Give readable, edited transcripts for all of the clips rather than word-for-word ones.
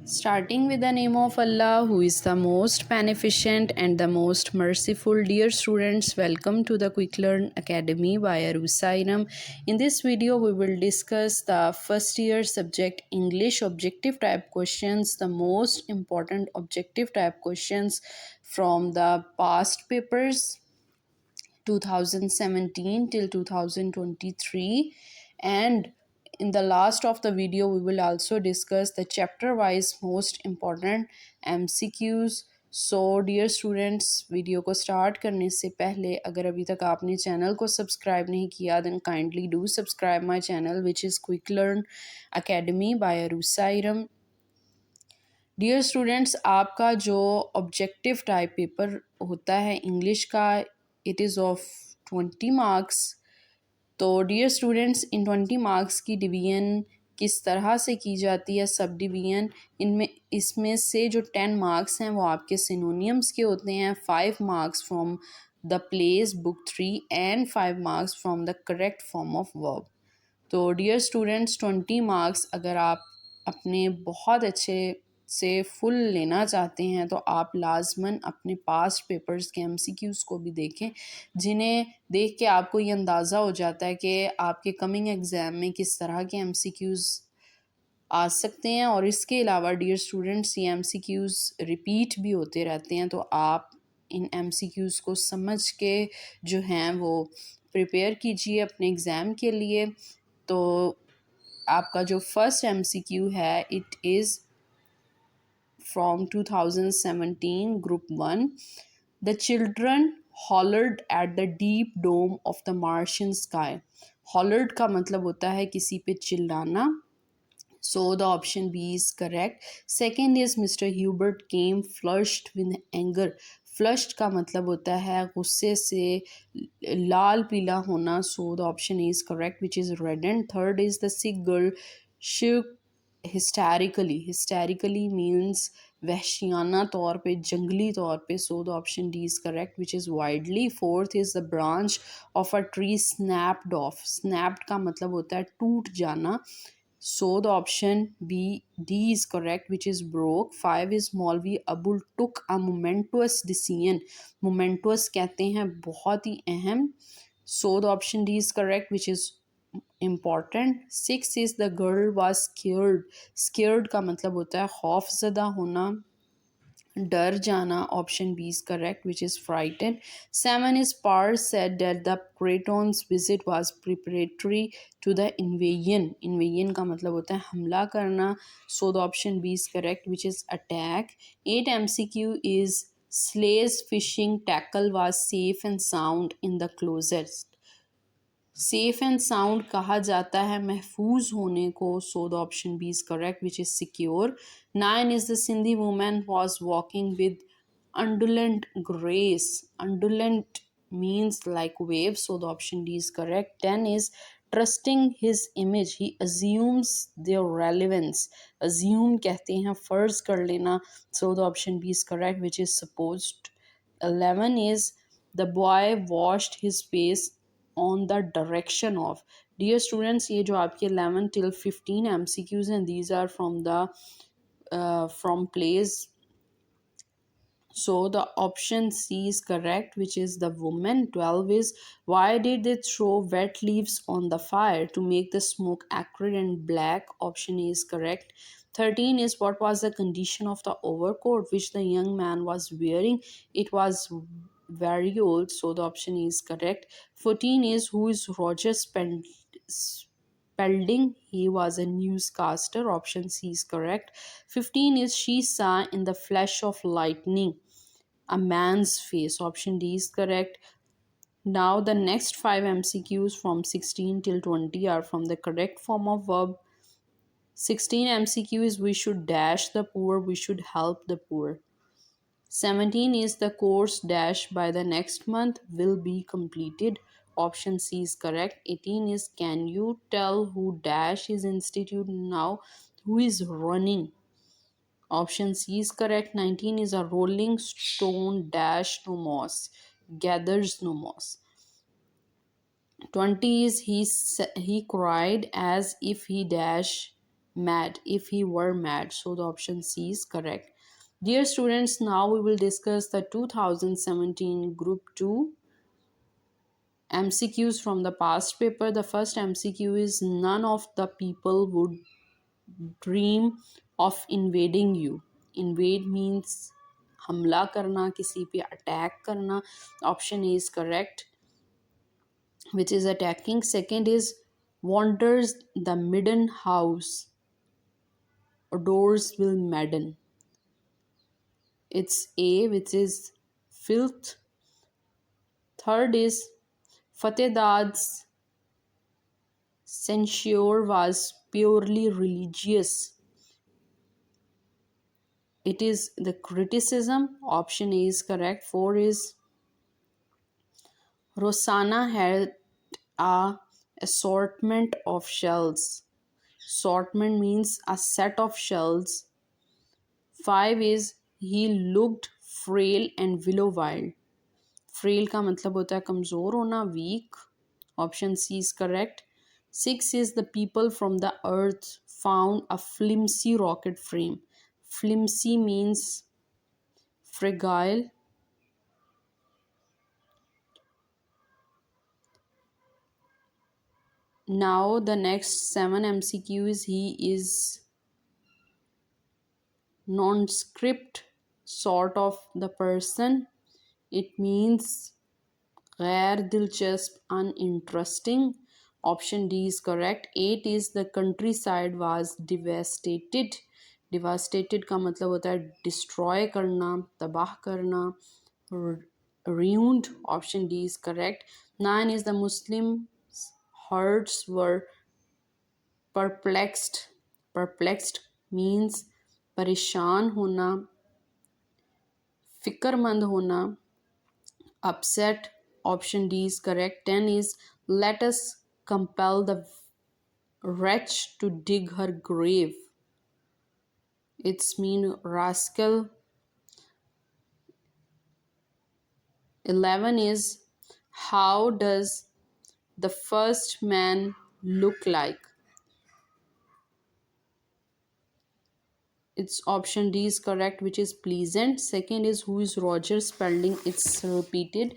Starting with the name of Allah, who is the most beneficent and the most merciful. Dear students, welcome to the Quick Learn Academy by Arusairam. In this video, we will discuss the first year subject English objective type questions, the most important objective type questions from the past papers 2017 till 2023, and in the last of the video we will also discuss the chapter wise most important MCQs. So dear students, video को start करने से पहले अगर अभी तक आपने channel को subscribe नहीं किया then kindly do subscribe my channel which is quick learn academy by अरुसाइरम. डियर स्टूडेंट्स, आपका जो ऑब्जेक्टिव टाइप पेपर होता है इंग्लिश का, इट इज़ ऑफ 20 मार्क्स. तो डियर स्टूडेंट्स, इन 20 मार्क्स की डिवीजन किस तरह से की जाती है, सब डिवीजन इनमें इसमें से जो 10 मार्क्स हैं वो आपके सिनोनियम्स के होते हैं, 5 marks from the place book 3 and 5 marks from the correct form of verb. तो डियर स्टूडेंट्स, 20 मार्क्स अगर आप अपने बहुत अच्छे से फुल लेना चाहते हैं तो आप लाजमन अपने पास्ट पेपर्स के एमसीक्यूज़ को भी देखें, जिन्हें देख के आपको ये अंदाज़ा हो जाता है कि आपके कमिंग एग्ज़ाम में किस तरह के एमसीक्यूज़ आ सकते हैं. और इसके अलावा डियर स्टूडेंट्स, ये एमसीक्यूज़ रिपीट भी होते रहते हैं, तो आप इन एमसीक्यूज़ को समझ के जो हैं वो प्रिपेयर कीजिए अपने एग्ज़ाम के लिए. तो आपका जो फर्स्ट एमसीक्यू है it is from 2017 group 1. The children hollered at the deep dome of the Martian sky. Hollered का मतलब होता है किसी पे चिल्लाना. So the option B is correct. Second is Mr. Hubert came flushed with anger. Flushed का मतलब होता है गुस्से से लाल पीला होना. So the option is correct, which is reddened. Third is the sick girl shook hysterically. Hysterically means वहशियाना तौर पे, जंगली तौर पे. So the option D is correct, which is widely. Fourth is the branch of a tree snapped off. Snapped का मतलब होता है टूट जाना. So the option D is correct, which is broke. 5 is Maulvi Abul took a momentous decision. Momentous कहते हैं बहुत ही अहम. So the option D is correct, which is important. 6 is the girl was scared. Scared का मतलब होता है खौफ ज़दा होना, डर जाना. Option B is correct, which is frightened. 7 is Pars said that the Creton's visit was preparatory to the invasion. Invasion का मतलब होता है हमला करना. So the option B is correct, which is attack. 8 MCQ is Slay's fishing tackle was safe and sound in the closet. Safe and sound कहा जाता है महफूज होने को. So the option B is correct, which is secure. 9 is the Sindhi women was walking with undulant grace. Undulant means like wave, so the option D is correct. 10 is trusting his image, he assumes their relevance. assume कहते हैं फर्ज कर लेना. so the option B is correct, which is supposed. 11 is the boy washed his face on the direction of. Dear students, ये जो आपके 11 till 15 MCQs हैं, these are from the from plays. So the option C is correct, which is the woman. 12 is why did they throw wet leaves on the fire to make the smoke acrid and black. Option A is correct. 13 is what was the condition of the overcoat which the young man was wearing. It was very old, so the option is correct. 14 is who is Roger Spelding. He was a newscaster. Option C is correct. 15 is she saw in the flash of lightning a man's face. Option D is correct. Now the next 5 MCQs from 16 till 20 are from the correct form of verb. 16 MCQ is we should dash the poor, we should help the poor. 17 is the course dash by the next month will be completed. Option C is correct. 18 is can you tell who dash is institute now, who is running. Option C is correct. 19 is a rolling stone dash no moss, gathers no moss. 20 is he cried as if he dash mad, if he were mad. So the option C is correct. Dear students, now we will discuss the 2017 Group 2 MCQs from the past paper. The first MCQ is, none of the people would dream of invading you. Invade means हमला करना, किसी पे attack करना. Option A is correct, which is attacking. Second is, wanders the midden house, odors will madden. It's A, which is filth. Third is, Fatehad's censure was purely religious. It is the criticism. Option A is correct. Four is, Rosanna had a assortment of shells. Assortment means a set of shells. Five is, he looked frail and willow wild. Frail का मतलब होता है कमज़ोर होना, weak. Option C is correct. Six is, the people from the earth found a flimsy rocket frame. Flimsy means fragile. Now the next 7 MCQs, he is nondescript sort of the person. It means गैर दिलचस्प, uninteresting. Option D is correct. 8 is, the countryside was devastated. Devastated का मतलब होता है destroy करना, तबाह करना. Ruined. Option D is correct. 9 is, the Muslim hearts were perplexed. Perplexed means परेशान होना, फिक्रमंद होना. Upset. Option D is correct. 10 is, let us compel the wretch to dig her grave. It's mean rascal. 11 is, how does the first man look like? It's option D is correct, which is pleasant. Second is, who is Roger Spalding? It's repeated.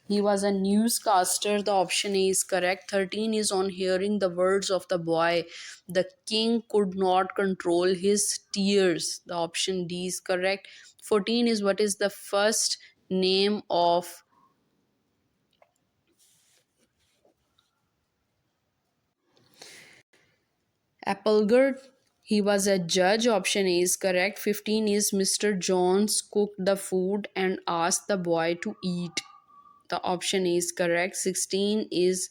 He was a newscaster. The option A is correct. 13 is, on hearing the words of the boy, the king could not control his tears. The option D is correct. 14 is, what is the first name of Applegate? He was a judge. Option A is correct. 15 is, Mr. Jones cooked the food and asked the boy to eat. The option A is correct. 16 is,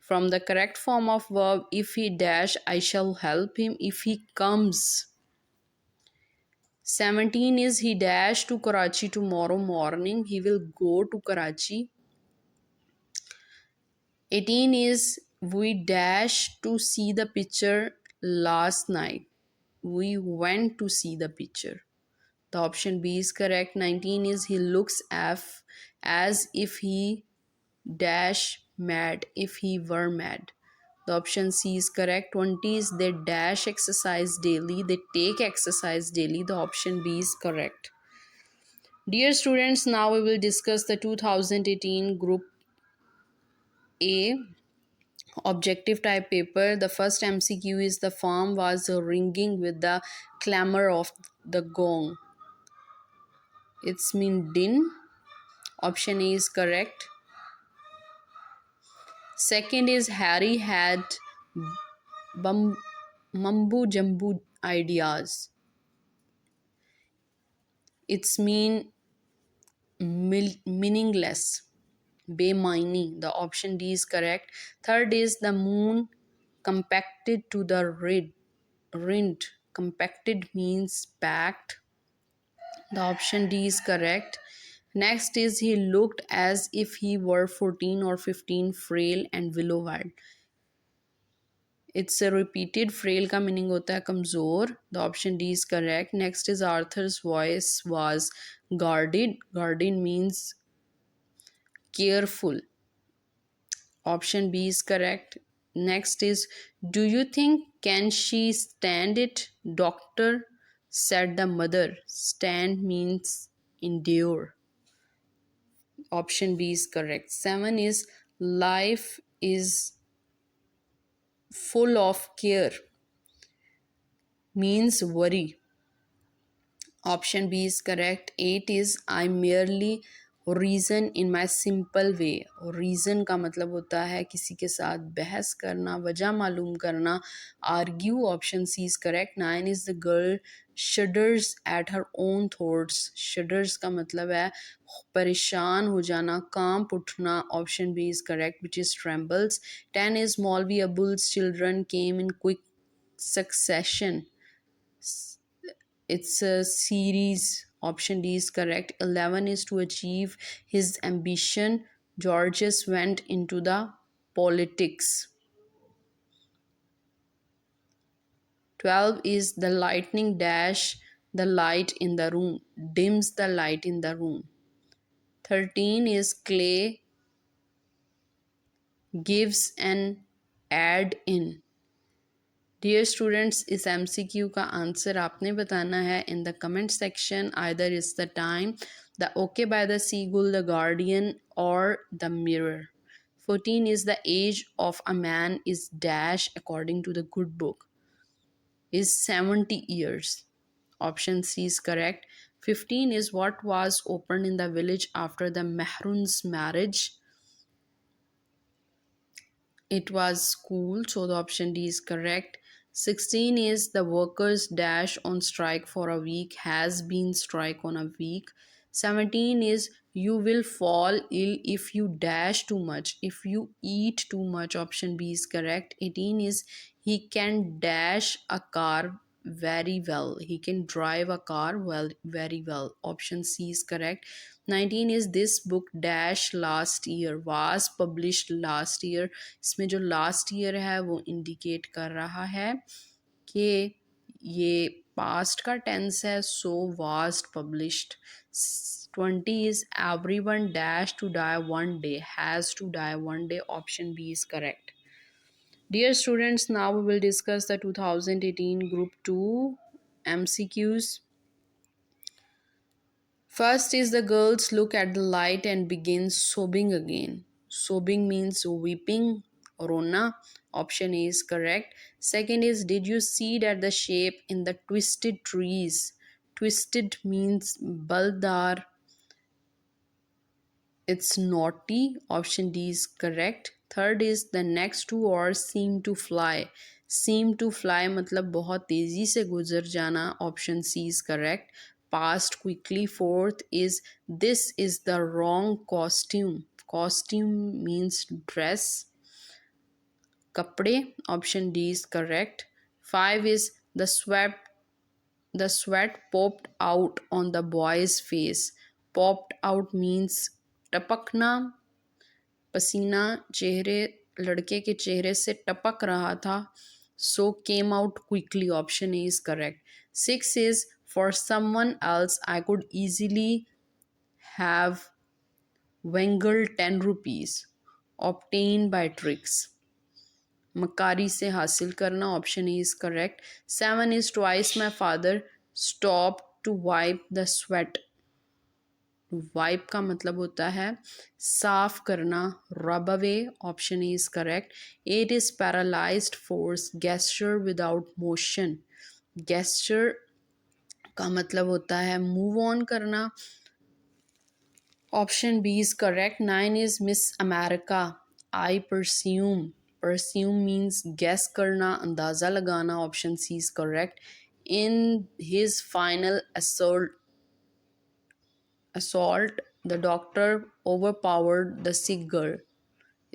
from the correct form of verb, if he dash, I shall help him if he comes. 17 is, he dash to Karachi tomorrow morning. He will go to Karachi. 18 is, we dash to see the picture last night. We went to see the picture. The option B is correct. 19 is, he looks as if he dash mad, if he were mad. The option C is correct. 20 is, they dash exercise daily, they take exercise daily. The option B is correct. Dear students, now we will discuss the 2018 Group A objective type paper. The first MCQ is, the farm was ringing with the clamor of the gong. It's mean din. Option A is correct. Second is, Harry had mumbo jumbo ideas. It's mean meaningless, bemini. The option D is correct. Third is, the moon compacted to the rind. Compacted means packed. The option D is correct. Next is, he looked as if he were 14 or 15, frail and willow-eyed. It's a repeated. frail का meaning होता है कमज़ोर. The option D is correct. Next is, Arthur's voice was guarded. Guarded means careful. Option B is correct. Next is, do you think Can she stand it, doctor? Said the mother. Stand means endure. Option B is correct. 7 is life is full of care, means worry. Option B is correct. 8 is I merely reason in my simple way. Reason का मतलब होता है किसी के साथ बहस करना, वजह मालूम करना, argue. Option C is correct. 9 is the girl shudders at her own thoughts. Shudders का मतलब है परेशान हो जाना, कांप उठना. Option B is correct, which is trembles. 10 is Maulvi Abul's children came in quick succession. It's a series. Option D is correct. 11 is to achieve his ambition. Georges went into the politics. 12 is the lightning dash the light in the room, dims the light in the room. 13 is clay gives an add in. Dear students, इस MCQ का answer आपने बताना है in the comment section. Either is the Time, the okay by the seagull, the Guardian और the Mirror. 14 is the age of a man is dash according to the good book is 70 years. Option C is correct. 15 is what was opened in the village after the Mehrun's marriage. It was school, so the option D is correct. 16 is the workers dash on strike for a week, has been strike on a week. 17 is you will fall ill if you dash too much, if you eat too much. Option B is correct. 18 is he can dash a car very well, he can drive a car well, very well. Option C is correct. 19 is this book dash last year, was published last year. इसमें जो last year है वो indicate कर रहा है कि ये past का टेंस है, so was published. 20 is everyone dash to die one day, has to die one day. Option B is correct. Dear students, now we will discuss the 2018 group 2 MCQs. First is the girls look at the light and begin sobbing again. Sobbing means weeping, rona. Option A is correct. Second is did you see that the shape in the twisted trees? Twisted means baldar. It's naughty. Option D is correct. Third is the next 2 hours seem to fly. Seem to fly मतलब बहुत तेज़ी से गुजर जाना. Option C is correct. Passed quickly. Fourth is this is the wrong costume. Costume means dress. कपड़े. Option D is correct. 5 is the sweat popped out on the boy's face. Popped out means टपकना. पसीना चेहरे लड़के के चेहरे से टपक रहा था. So came out quickly. Option A is correct. 6 is for someone else I could easily have wangled 10 rupees. Obtained by tricks. मकारी से हासिल करना. Option A is correct. 7 is twice my father stopped to wipe the sweat. Wipe का मतलब होता है साफ करना, rub away. Option is correct. 8 is paralysed force gesture without motion. Gesture का मतलब होता है मूव ऑन करना. Option B is correct. 9 is Miss America I presume. Presume means guess करना, अंदाज़ा लगाना. Option C is correct. In his final assault, the doctor overpowered the sick girl.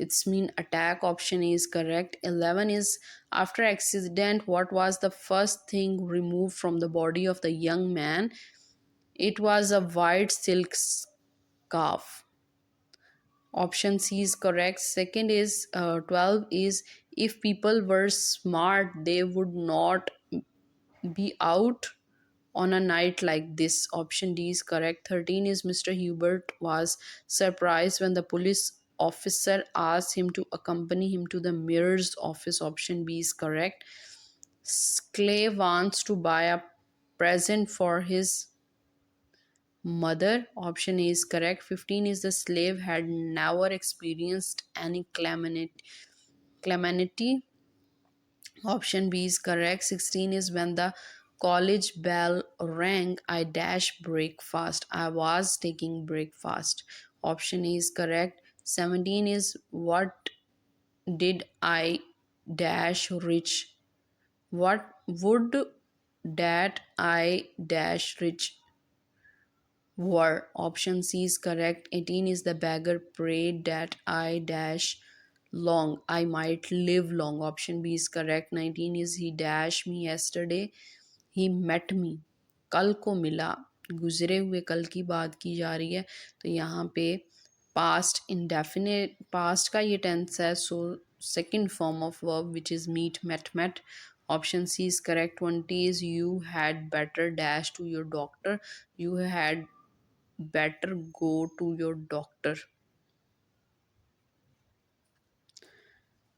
It's mean attack. Option A is correct. 11 is after accident what was the first thing removed from the body of the young man? It was a white silk scarf. Option C is correct. Second is 12 is if people were smart they would not be out on a night like this. Option D is correct. 13 is Mr. Hubert was surprised when the police officer asked him to accompany him to the mirror's office. Option B is correct. Clay wants to buy a present for his mother. Option A is correct. 15 is the slave had never experienced any calamity. Option B is correct. 16 is when the college bell rang, I dash breakfast. I was taking breakfast. Option A is correct. 17 is what did I dash rich? What would that I dash rich were? Option C is correct. 18 is the beggar prayed that I dash long. I might live long. Option B is correct. 19 is he dashed me yesterday. He met me. कल को मिला. गुजरे हुए कल की बात की जा रही है, तो यहाँ पे पास्ट इंडेफिनिट पास्ट का ये टेंस है, so second form of verb which is meet met met. Option C is correct. 20 is you had better dash to your doctor. You had better go to your doctor.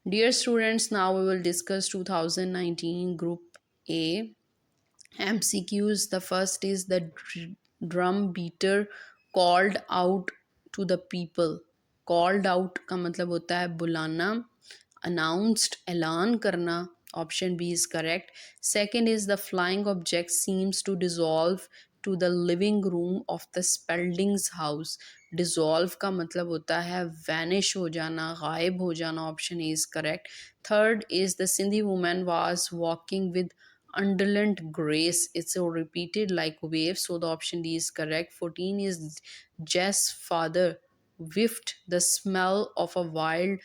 Dear students, now we will discuss 2019 Group A MCQs. The first is the drum beater called out to the people. Called out का मतलब होता है बुलाना. Announced ऐलान करना. Option B is correct. Second is the flying object seems to dissolve to the living room of the Spalding's house. Dissolve का मतलब होता है vanish हो जाना, गायब हो जाना. Option A is correct. Third is the Sindhi woman was walking with undulant grace. It's so repeated like waves, so the option D is correct. 14 is Jess' father whiffed the smell of a wild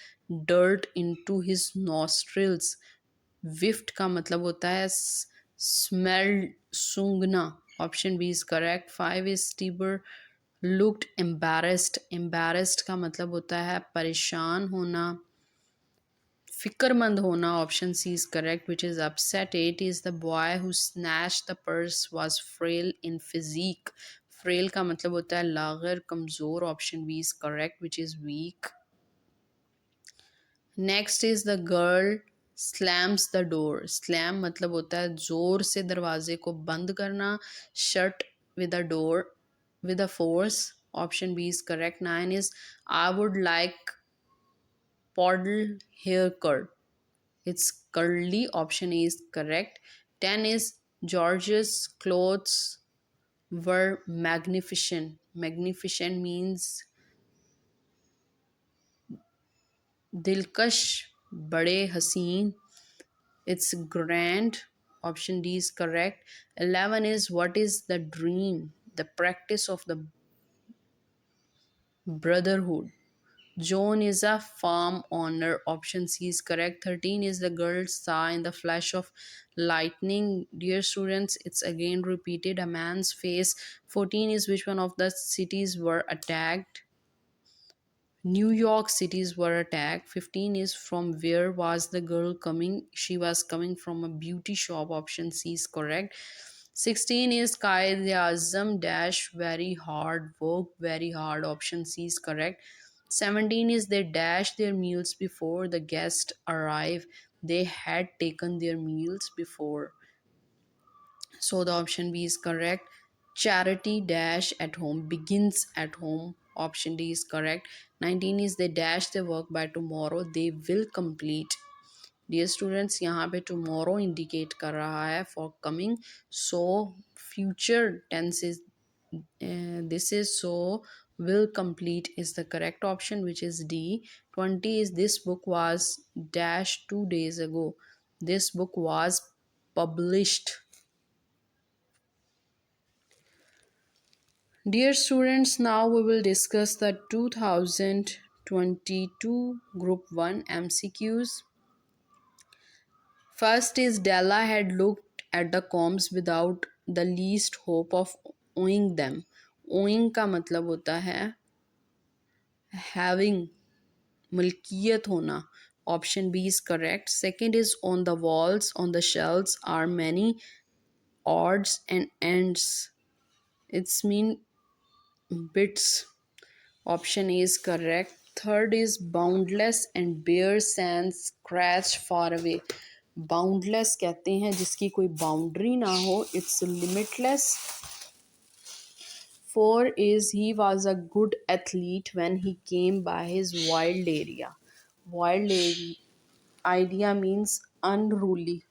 dirt into his nostrils. Whiffed का मतलब होता है smell, सूंघना. Option B is correct. 5 is Tiber looked embarrassed. Embarrassed का मतलब होता है परेशान होना, फिक्रमंद होना. Option C is correct, which is upset. 8 is the boy who snatched the purse was frail in physique. Frail का मतलब होता है लागर, कमज़ोर. Option B is correct, which is weak. Next is the girl slams the door. Slam मतलब होता है ज़ोर से दरवाजे को बंद करना. Shut with a door with a force. Option B is correct. 9 is I would like poodle haircut. It's curly. Option A is correct. 10 is George's clothes were magnificent. Magnificent means dilkash, bade, haseen. It's grand. Option D is correct. 11 is what is the dream? The practice of the brotherhood. John is a farm owner. Option C is correct. 13 is the girl saw in the flash of lightning. Dear students, it's again repeated a man's face. 14 is which one of the cities were attacked? New York cities were attacked. 15 is from where was the girl coming? She was coming from a beauty shop. Option C is correct. 16 is Qaid Azam dash very hard, work very hard. Option C is correct. 17 is they dash their meals before the guest arrive. They had taken their meals before. So the option B is correct. Charity dash at home begins at home. Option D is correct. 19 is they dash their work by tomorrow. They will complete. Dear students, यहाँ पे tomorrow indicate कर रहा है for coming. So future tense is this is so will complete is the correct option, which is D. 20 is this book was dash 2 days ago. This book was published. Dear students, now we will discuss the 2022 Group 1 MCQs. First is Della had looked at the combs without the least hope of owning them. Owning का मतलब होता है having, मलकियत होना. Option B is correct. Second is on the walls, on the shelves are many odds and ends. It's mean bits. Option A is correct. Third is boundless and bare sands scratch far away. Boundless कहते हैं जिसकी कोई boundary ना हो, it's limitless. 4 is he was a good athlete when he came by his wild area. Wild idea means unruly.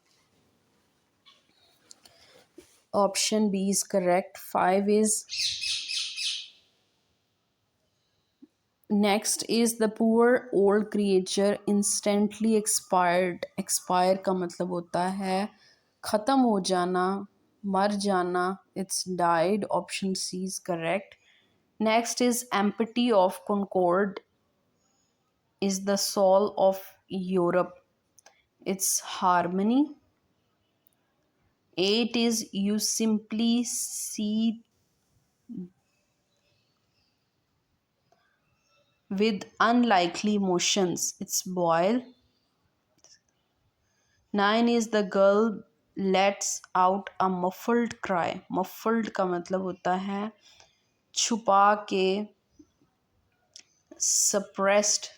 Option B is correct. 5 is next is the poor old creature instantly expired. Expire का मतलब होता है ख़त्म हो जाना, मर जाना. It's died. Option C is correct. Next is empty of Concord is the soul of Europe. It's harmony. 8 is you simply see with unlikely motions. It's boil. 9 is the girl lets out a muffled cry. Muffled का मतलब होता है छुपा के, suppressed.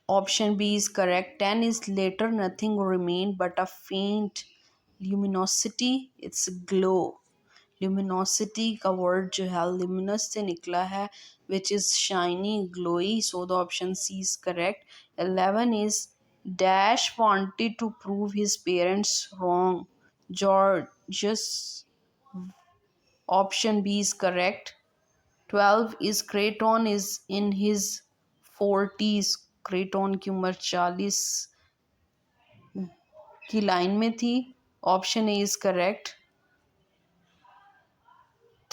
Option B is correct. 10 is later nothing remained but a faint luminosity. It's glow. Luminosity का word जो है luminous से निकला है, which is shiny, glowy. So the option C is correct. 11 is Dash wanted to prove his parents wrong. George's. Option B is correct. 12 is Creighton is in his 40s. Craton की उम्र 40 की line में थी. Option A is correct.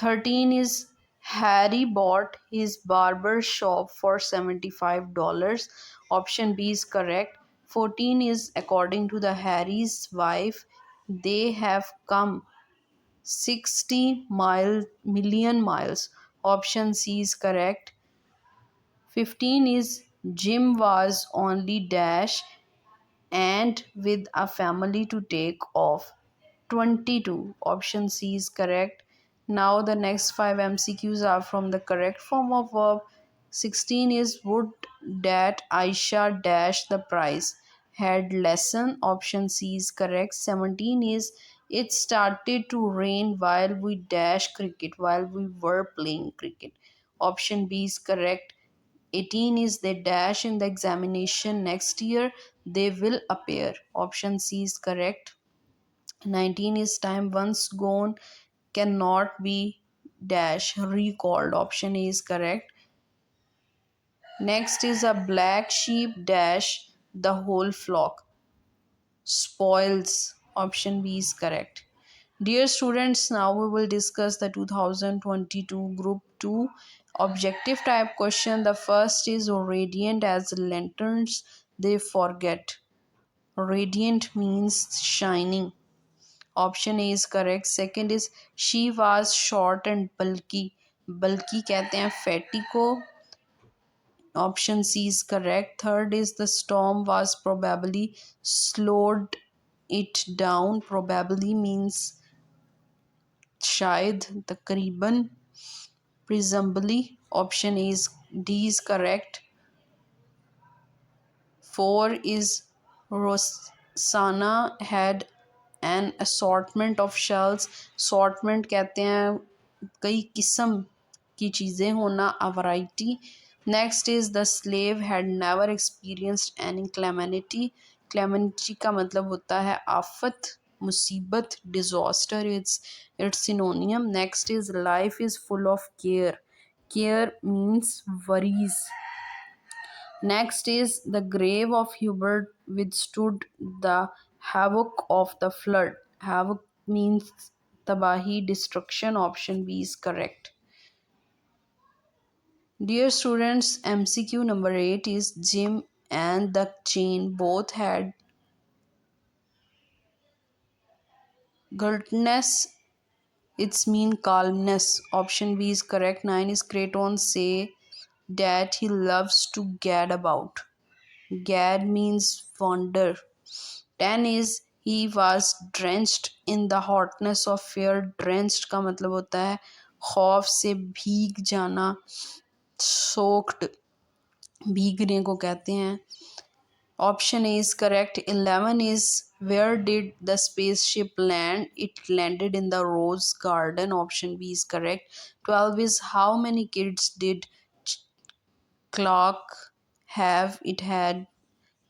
13 is Harry bought his barber shop for $75. Option B is correct. 14 is according to the Harry's wife, they have come 60 million miles. Option C is correct. 15 is Jim was only dash and with a family to take off. 22. Option C is correct. Now the next 5 MCQs are from the correct form of verb. 16 is would that Aisha dash the prize had lesson. Option C is correct. 17 is it started to rain while we dash cricket, while we were playing cricket. Option B is correct. 18 is they dash in the examination next year, they will appear. Option C is correct. 19 is time once gone cannot be dash recalled. Option A is correct. Next is a black sheep dash the whole flock spoils. Option B is correct. Dear students, now we will discuss the 2022 Group 2 objective type question. The first is radiant as lanterns they forget. Radiant means shining. Option A is correct. Second is she was short and bulky. Bulky कहते हैं fatty को. Option C is correct. Third is the storm was probably slowed it down. Probably means शायद, तकरीबन, presumably. Option D is correct. 4 is Rosanna had an assortment of shells. Assortment कहते हैं कई किस्म की चीज़ें होना, a variety. Next is the slave had never experienced any calamity. Calamity का मतलब होता है आफत, मुसीबत, disaster. It's synonym. Next is life is full of care. Care means worries. Next is the grave of Hubert withstood the havoc of the flood. Havoc means tabahi, destruction. Option B is correct. Dear students, MCQ number 8 is Jim and the chain both had gluttonous. It's mean calmness. Option B is correct. 9 is Creighton say that he loves to gad about. Gad means wander. 10 is he was drenched in the hotness of fear. Drenched का मतलब होता है खौफ से भीग जाना. Soaked भीगने को कहते हैं. Option A is correct. 11 is where did the spaceship land? It landed in the Rose Garden. Option B is correct. 12 is how many kids did Ch- Clock have? It had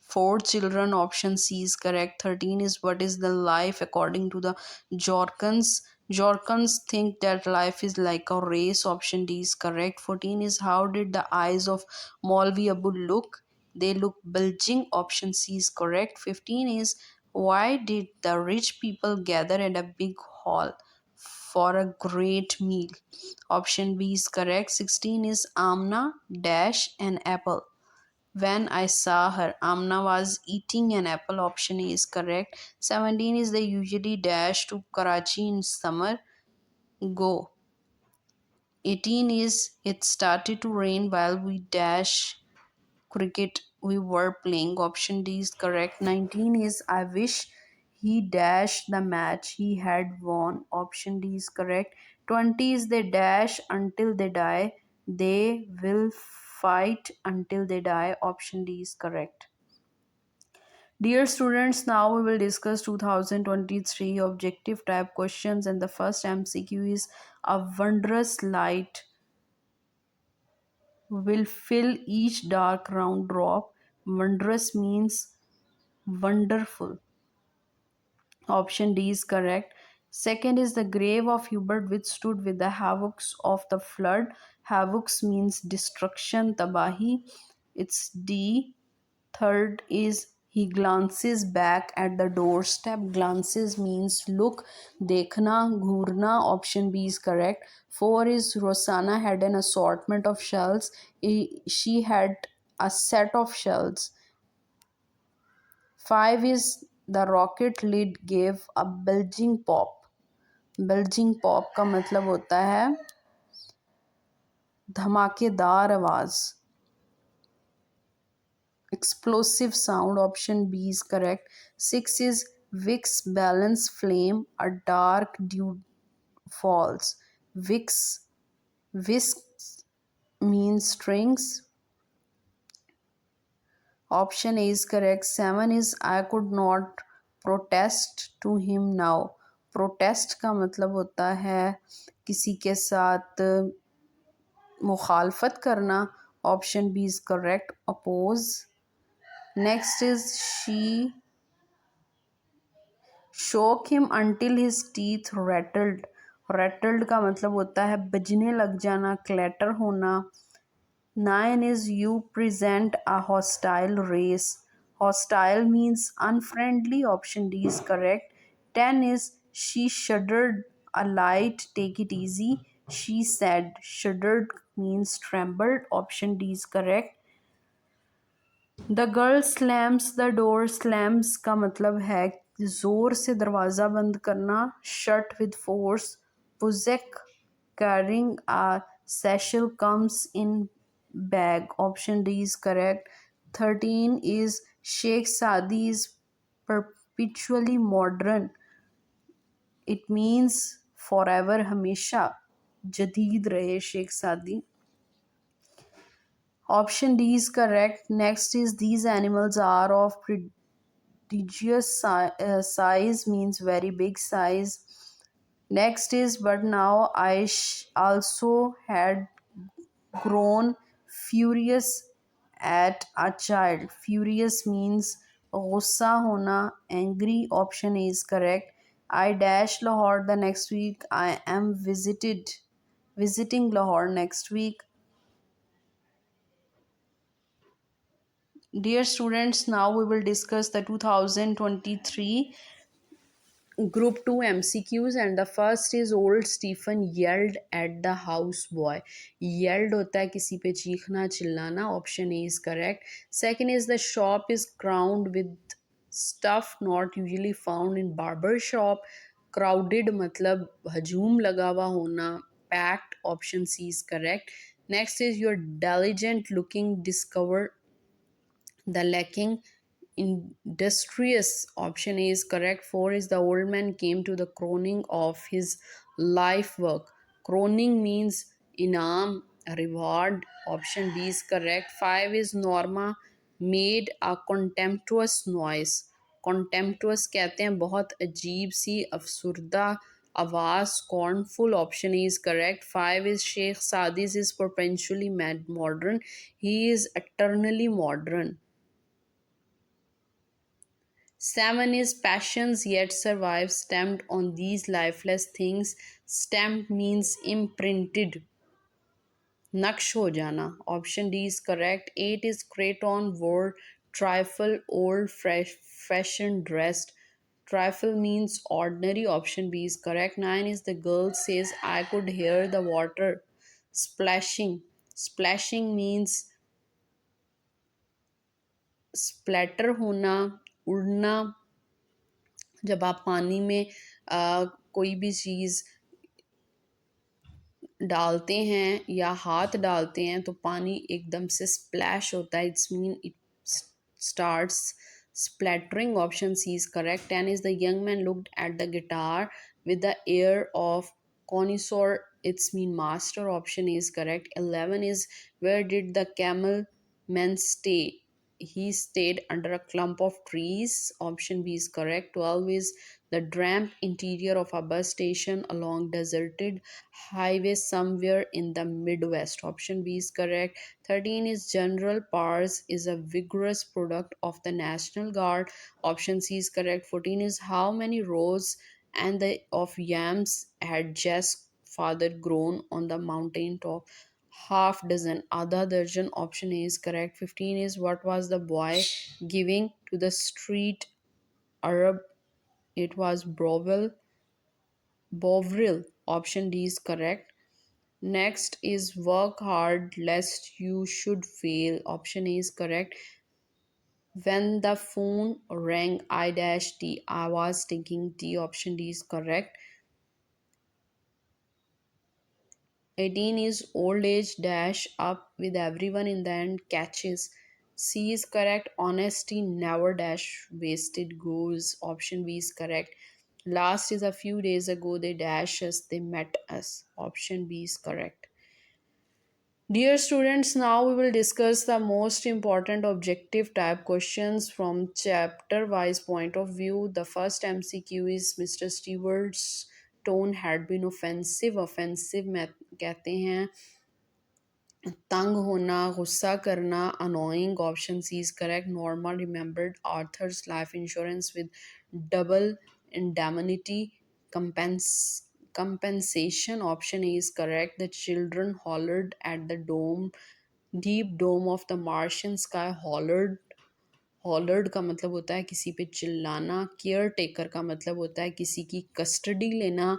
four children. Option C is correct. 13 is what is the life according to the Jorkins? Jorkins think that life is like a race. Option D is correct. 14 is how did the eyes of Maulvi Abu look? They look bulging. Option C is correct. 15 is why did the rich people gather at a big hall for a great meal? Option B is correct. 16 is Amna dash an apple. When I saw her, Amna was eating an apple. Option A is correct. 17 is they usually dash to Karachi in summer. Go. 18 is it started to rain while we dash cricket we were playing. Option D is correct. 19 is I wish he dashed the match he had won. Option D is correct. 20 is they dash until they die. They will fight until they die. Option D is correct. Dear students, now we will discuss 2023 objective type questions, and the first MCQ is a wondrous light will fill each dark round drop. Wondrous means wonderful. Option D is correct. Second is the grave of Hubert withstood with the havocs of the flood. Havocs means destruction, tabahi. It's D. Third is he glances back at the doorstep. Glances means look, dekhna, ghurna. Option B is correct. Four is Rosanna had an assortment of shells. She had a set of shells. Five is the rocket lid gave a bulging pop. bulging pop का मतलब होता है धमाकेदार आवाज, explosive sound. Option B is correct. Six is Vicks balance flame, a dark dew falls. Vicks, Whisks means strings. Option A is correct. Seven is I could not protest to him now. Protest का मतलब होता है किसी के साथ मुखालफत करना. Option B is correct. Oppose. Next is she shook him until his teeth rattled. Rattled का मतलब होता है बजने लग जाना, clatter होना. 9 is you present a hostile race. Hostile means unfriendly. Option D is correct. 10 is she shuddered a light. Take it easy. She said shuddered means trembled. Option D is correct. The girl slams the door. Slams का मतलब है जोर से दरवाज़ा बंद करना. Shut with force. पुजेक carrying a satchel comes in bag. Option D is correct. 13 is Sheikh Saadi is perpetually modern. It means for ever, हमेशा जदीद रहे शेख सादी. Option D is correct. Next is these animals are of prodigious size means very big size. Next is but now I also had grown furious at a child. Furious means गुस्सा होना, angry. Option A is correct. I dash Lahore the next week. I am visiting Lahore next week. Dear students, now we will discuss the 2023 Group 2 MCQs, and the first is old Stephen yelled at the houseboy. Yelled होता है किसी पे चीखना चिल्लाना. Option A is correct. Second is the shop is crowned with stuff not usually found in barber shop. Crowded मतलब हजूम लगा हुआ होना. Packed. Option C is correct. Next is your diligent looking discovered the lacking industrious. Option A is correct. 4 is the old man came to the crowning of his life work. Crowning means inam, reward. Option B is correct. 5 is Norma made a contemptuous noise. Contemptuous कहते हैं बहुत अजीब सी अफसुर्दा आवाज़. Scornful option is correct. 5 is Sheikh Sadis is perpetually modern. He is eternally modern. 7 is passions yet survive, stamped on these lifeless things. Stamped means imprinted. Naksh ho jana. Option D is correct. 8 is Creton wore trifle old fresh fashion dressed. Trifle means ordinary. Option B is correct. 9 is the girl says I could hear the water splashing. Splashing means splatter होना, उड़ना. जब आप पानी में कोई भी चीज़ डालते हैं या हाथ डालते हैं तो पानी एकदम से स्प्लैश होता है. It's mean it starts splattering. Option C is correct. 10 is the young man looked at the guitar with the air of connoisseur. It's mean master. Option A is correct. 11 is where did the camel man stay? He stayed under a clump of trees. Option B is correct. 12 is the damp interior of a bus station along deserted highway somewhere in the Midwest. Option B is correct. 13 is General Pars is a vigorous product of the National Guard. Option C is correct. 14 is how many rows and the of yams had just father grown on the mountain top? Half dozen. Adha darjan. Option A is correct. 15 is what was the boy giving to the street Arab? It was Bovril. Option D is correct. Next is work hard lest you should fail. Option A is correct. When the phone rang, I dash T. I was thinking T. Option D is correct. 18 is old age dash up with everyone in the end catches. C is correct. Honesty never dash wasted goes. Option B is correct. Last is a few days ago they dash us, they met us. Option B is correct. Dear students, now we will discuss the most important objective type questions from chapter wise point of view. The first MCQ is Mr. Stewart's tone had been offensive. Offensive में कहते हैं तंग होना, गुस्सा करना, annoying. Option C is correct. Norma remembered Arthur's life insurance with double indemnity compensation. Option A is correct. The children hollered at the deep dome of the Martian sky. Hollered का मतलब होता है किसी पे चिल्लाना. केयर टेकर का मतलब होता है किसी की कस्टडी लेना,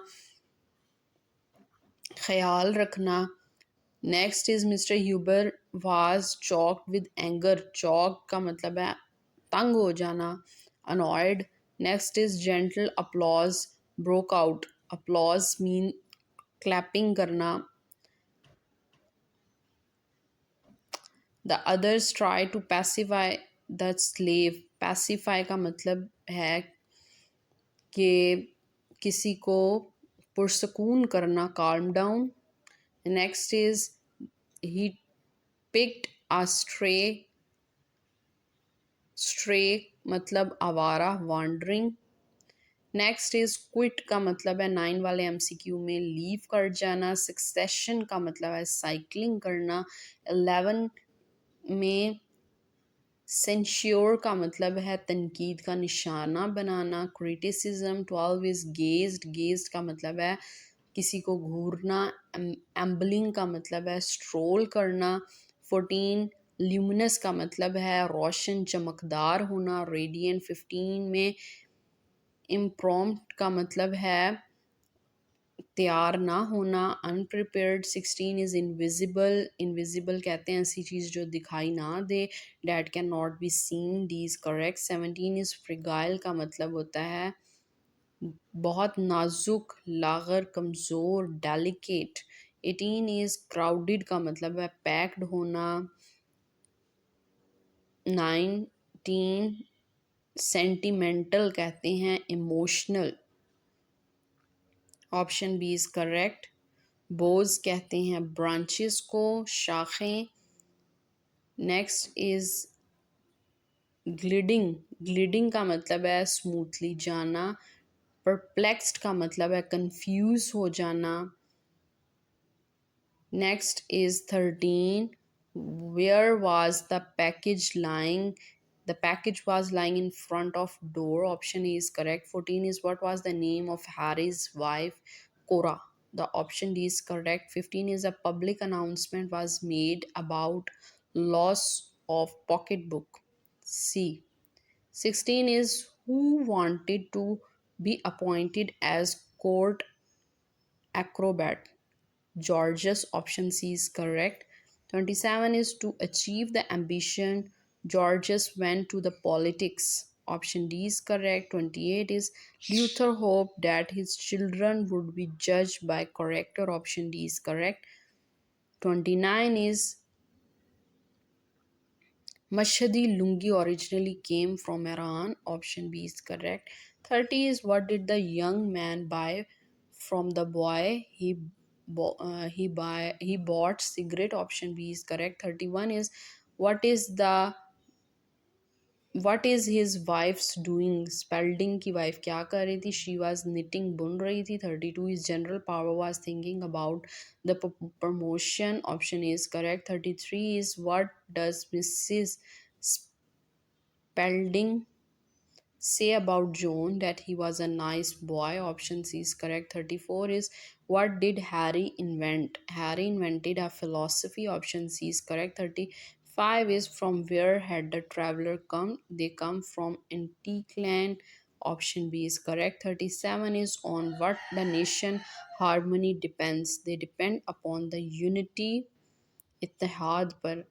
ख्याल रखना. Next is Mr Huber was choked with anger. Choke का मतलब है तंग हो जाना, annoyed. Next is gentle applause broke out. Applause mean clapping करना. The others try to pacify the slave. Pacify का मतलब है कि किसी को पुरसकून करना, calm down. Next is he picked a stray मतलब आवारा, wandering. नेक्स्ट इज क्विट का मतलब है 9 वाले एमसीक्यू में लीव कर जाना. सक्सेशन का मतलब है साइकिलिंग करना. 11 में सेंश्योर का मतलब है तनकीद का निशाना बनाना, क्रिटिसिज्म. 12 इज गेज्ड का मतलब है किसी को घूरना. एम्बलिंग का मतलब है स्ट्रोल करना. 14 ल्यूमिनस का मतलब है रोशन चमकदार होना, रेडियंट. 15 में इम्प्रॉम्प्ट का मतलब है तैयार ना होना, अनप्रिपेयर्ड. 16 इज इनविजिबल. इनविजिबल कहते हैं ऐसी चीज़ जो दिखाई ना दे, that can not be seen. D is correct. 17 is fragile का मतलब होता है बहुत नाजुक, लागर, कमज़ोर, डेलिकेट. 18 इज क्राउडेड का मतलब है पैक्ड होना. 19 सेंटिमेंटल कहते हैं emotional. Option B is correct. Boughs कहते हैं ब्रांचेस को, शाखें. नेक्स्ट इज ग्लिडिंग, ग्लिडिंग का मतलब है स्मूथली जाना। परप्लेक्स्ड का मतलब है कंफ्यूज हो जाना। Next is 13. Where was the package lying? The package was lying in front of door. Option A is correct. 14 is what was the name of Harry's wife? Cora. The option D is correct. 15 is a public announcement was made about loss of pocketbook. C. 16 is who wanted to be appointed as court acrobat. George's option C is correct. 27 is to achieve the ambition. Georges went to the politics. Option D is correct. 28 is Luther hoped that his children would be judged by character. Option D is correct. 29 is Mashhadi lungi originally came from Iran. Option B is correct. 30 is what did the young man buy from the boy? He bought cigarette. Option B is correct. 31 is what is the what is his wife's doing? Spalding की wife क्या कर रही थी? She was knitting, बुन रही थी. 32 is general power was thinking about the promotion. Option A is correct. 33 is what does Mrs. Spalding say about John? That he was a nice boy. Option C is correct. 34 is what did Harry invent? Harry invented a philosophy. Option C is correct. 35 is from where had the traveler come? They come from antique land. Option B is correct. 37 is on what the nation harmony depends. They depend upon the unity इत्तेहाद पर.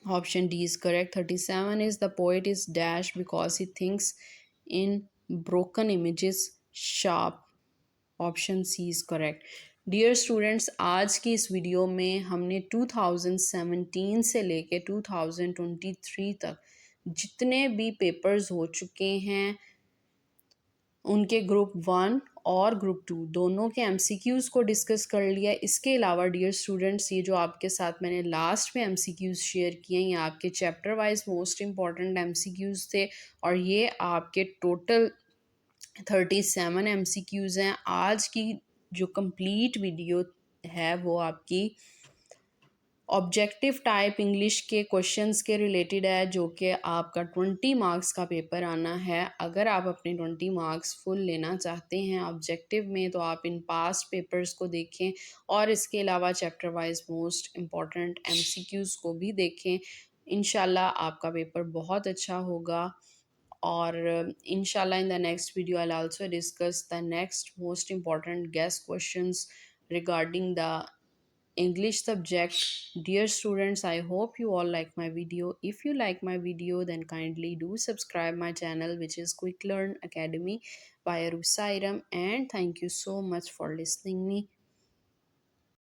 Option D is correct. 37 is the poet is dash because he thinks in broken images sharp. Option C is correct. Dear students, आज की इस video में हमने 2017 से लेके 2023 तक जितने भी पेपर्स हो चुके हैं उनके ग्रुप वन और ग्रुप टू दोनों के एमसीक्यूज़ को डिस्कस कर लिया। इसके अलावा डियर स्टूडेंट्स, ये जो आपके साथ मैंने लास्ट में एमसीक्यूज़ शेयर किए हैं ये आपके chapter wise most important MCQs थे और ये आपके टोटल 37 एमसीक्यूज़ हैं। आज की जो कंप्लीट वीडियो है वो आपकी ऑब्जेक्टिव टाइप इंग्लिश के क्वेश्चंस के रिलेटेड है जो कि आपका 20 मार्क्स का पेपर आना है। अगर आप अपने 20 मार्क्स फुल लेना चाहते हैं ऑब्जेक्टिव में तो आप इन पास्ट पेपर्स को देखें और इसके अलावा chapter wise most important MCQs को भी देखें। इंशाल्लाह आपका पेपर बहुत अच्छा होगा और इंशाल्लाह in the next video I also discuss the next most important guest questions regarding the English subject. Dear students, I hope you all like my video. If you like my video, then kindly do subscribe my channel, which is Quick Learn Academy by Arusairam. And thank you so much for listening me.